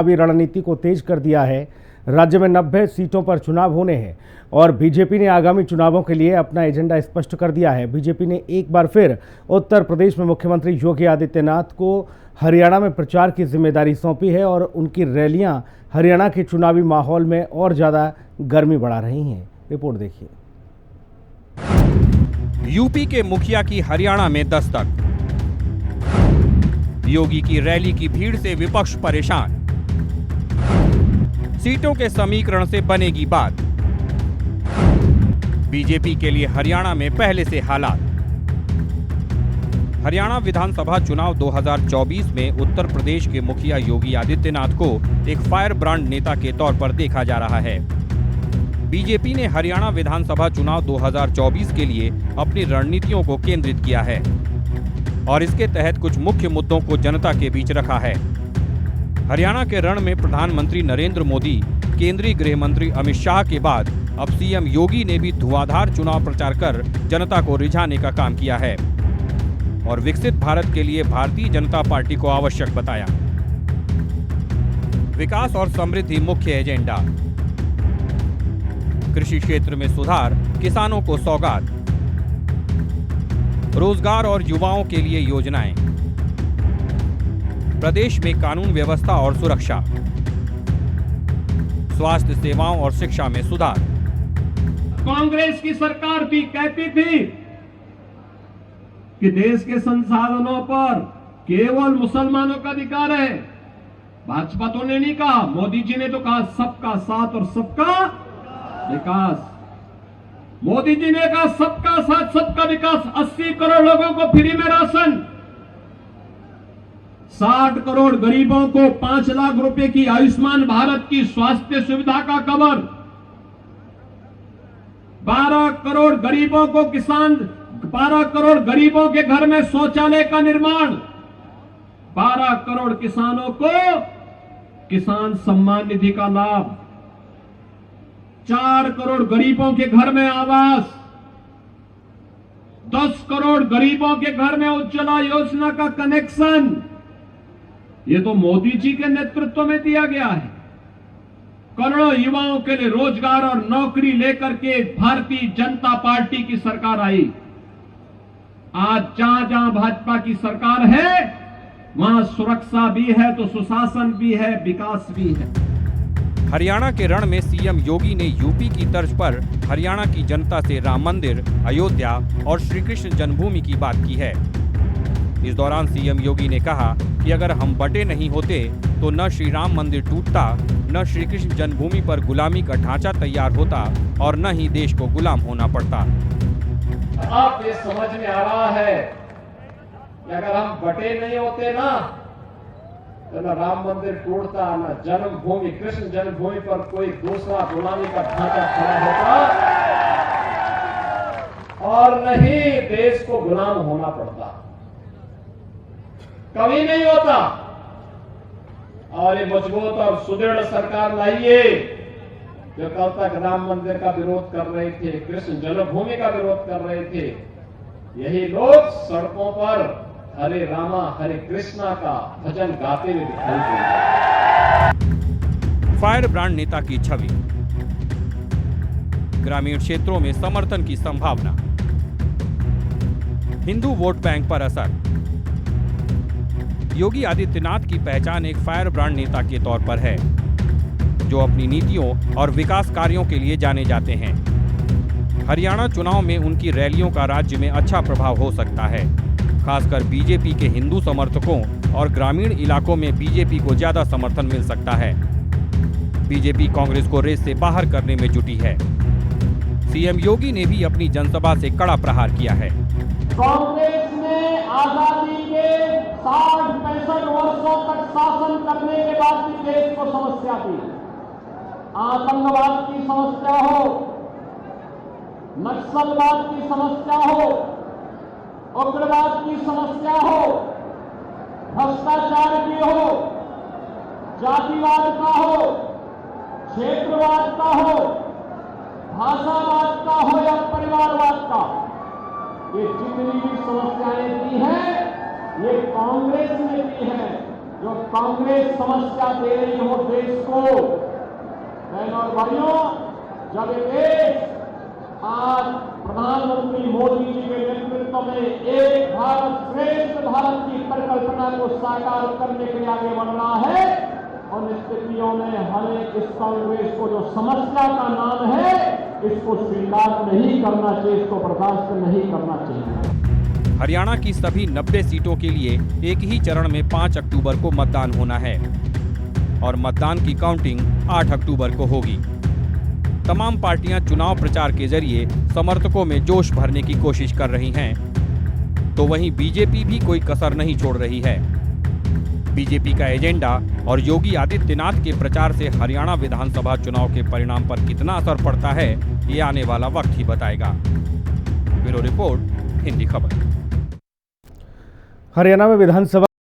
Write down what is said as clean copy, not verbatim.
चुनावी रणनीति को तेज कर दिया है। राज्य में 90 सीटों पर चुनाव होने हैं और बीजेपी ने आगामी चुनावों के लिए अपना एजेंडा स्पष्ट कर दिया है। बीजेपी ने एक बार फिर उत्तर प्रदेश में मुख्यमंत्री योगी आदित्यनाथ को हरियाणा में प्रचार की जिम्मेदारी सौंपी है और उनकी रैलियां हरियाणा के चुनावी माहौल में और ज्यादा गर्मी बढ़ा रही हैं। रिपोर्ट देखिए। यूपी के मुखिया की हरियाणा में दस्तक। योगी की रैली की भीड़ से विपक्ष परेशान। सीटों के समीकरण से बनेगी बात। बीजेपी के लिए हरियाणा में पहले से हालात। हरियाणा विधानसभा चुनाव 2024 में उत्तर प्रदेश के मुखिया योगी आदित्यनाथ को एक फायर ब्रांड नेता के तौर पर देखा जा रहा है। बीजेपी ने हरियाणा विधानसभा चुनाव 2024 के लिए अपनी रणनीतियों को केंद्रित किया है और इसके तहत कुछ मुख्य मुद्दों को जनता के बीच रखा है। हरियाणा के रण में प्रधानमंत्री नरेंद्र मोदी, केंद्रीय गृह मंत्री अमित शाह के बाद अब सीएम योगी ने भी धुआंधार चुनाव प्रचार कर जनता को रिझाने का काम किया है और विकसित भारत के लिए भारतीय जनता पार्टी को आवश्यक बताया। विकास और समृद्धि मुख्य एजेंडा। कृषि क्षेत्र में सुधार, किसानों को सौगात। रोजगार और युवाओं के लिए योजनाएं। प्रदेश में कानून व्यवस्था और सुरक्षा। स्वास्थ्य सेवाओं और शिक्षा में सुधार। कांग्रेस की सरकार भी कहती थी कि देश के संसाधनों पर केवल मुसलमानों का अधिकार है। भाजपा तो ने नहीं कहा, मोदी जी ने तो कहा सबका साथ और सबका विकास। मोदी जी ने कहा सबका साथ सबका विकास। 80 करोड़ लोगों को फ्री में राशन, 60 करोड़ गरीबों को 5 लाख रुपए की आयुष्मान भारत की स्वास्थ्य सुविधा का कवर, 12 करोड़ गरीबों को 12 करोड़ गरीबों के घर में शौचालय का निर्माण, 12 करोड़ किसानों को किसान सम्मान निधि का लाभ, 4 करोड़ गरीबों के घर में आवास, 10 करोड़ गरीबों के घर में उज्ज्वला योजना का कनेक्शन। ये तो मोदी जी के नेतृत्व में दिया गया है। करोड़ों युवाओं के लिए रोजगार और नौकरी लेकर के भारतीय जनता पार्टी की सरकार आई। आज जहां जहां भाजपा की सरकार है वहां सुरक्षा भी है तो सुशासन भी है, विकास भी है। हरियाणा के रण में सीएम योगी ने यूपी की तर्ज पर हरियाणा की जनता से राम मंदिर, अयोध्या और श्री कृष्ण जन्मभूमि की बात की है। इस दौरान सीएम योगी ने कहा कि अगर हम बटे नहीं होते तो न श्री राम मंदिर टूटता, न श्री कृष्ण जन्मभूमि पर गुलामी का ढांचा तैयार होता और न ही देश को गुलाम होना पड़ता। अब ये समझ में आ रहा है कि अगर हम बटे नहीं होते ना तो न राम मंदिर टूटता, न जन्मभूमि कृष्ण जन्मभूमि पर कोई दूसरा गुलामी का ढांचा खड़ा होता और न ही देश को गुलाम होना पड़ता, कभी नहीं होता। और ये मजबूत और सुदृढ़ सरकार लाइए जो कल तक राम मंदिर का विरोध कर रहे थे, कृष्ण जन्मभूमि का विरोध कर रहे थे, यही लोग सड़कों पर हरे रामा हरे कृष्णा का भजन गाते हुए दिखाई देते। फायर ब्रांड नेता की छवि। ग्रामीण क्षेत्रों में समर्थन की संभावना। हिंदू वोट बैंक पर असर। योगी आदित्यनाथ की पहचान एक फायर ब्रांड नेता के तौर पर है जो अपनी नीतियों और विकास कार्यों के लिए जाने जाते हैं। हरियाणा चुनाव में उनकी रैलियों का राज्य में अच्छा प्रभाव हो सकता है। खासकर बीजेपी के हिंदू समर्थकों और ग्रामीण इलाकों में बीजेपी को ज्यादा समर्थन मिल सकता है। बीजेपी कांग्रेस को रेस से बाहर करने में जुटी है। सीएम योगी ने भी अपनी जनसभा से कड़ा प्रहार किया है। कांग्रेस ने आजादी के 60-65 वर्षों तक शासन करने के बाद भी देश को समस्या थी। आतंकवाद की समस्या हो, नक्सलवाद की समस्या हो, उग्रवाद की समस्या हो, भ्रष्टाचार की हो, जातिवाद का हो, क्षेत्रवाद का हो, भाषावाद का हो या परिवारवाद का, ये जितनी भी समस्याएं दी हैं ये कांग्रेस ने दी है। जो कांग्रेस समस्या दे रही हो देश को, बहनों और भाइयों, जब ये देश आज प्रधानमंत्री मोदी जी के नेतृत्व में एक भारत श्रेष्ठ भारत की परिकल्पना को साकार करने के लिए आगे बढ़ रहा है, उन स्थितियों में हमें इस कांग्रेस को जो समस्या का नाम है, इसको स्वीकार नहीं करना चाहिए, इसको बर्दाश्त नहीं करना चाहिए। हरियाणा की सभी 90 सीटों के लिए एक ही चरण में 5 अक्टूबर को मतदान होना है और मतदान की काउंटिंग 8 अक्टूबर को होगी। तमाम पार्टियां चुनाव प्रचार के जरिए समर्थकों में जोश भरने की कोशिश कर रही हैं, तो वहीं बीजेपी भी कोई कसर नहीं छोड़ रही है। बीजेपी का एजेंडा और योगी आदित्यनाथ के प्रचार से हरियाणा विधानसभा चुनाव के परिणाम पर कितना असर पड़ता है, ये आने वाला वक्त ही बताएगा। ब्यूरो रिपोर्ट, हिंदी खबर। हरियाणा में विधानसभा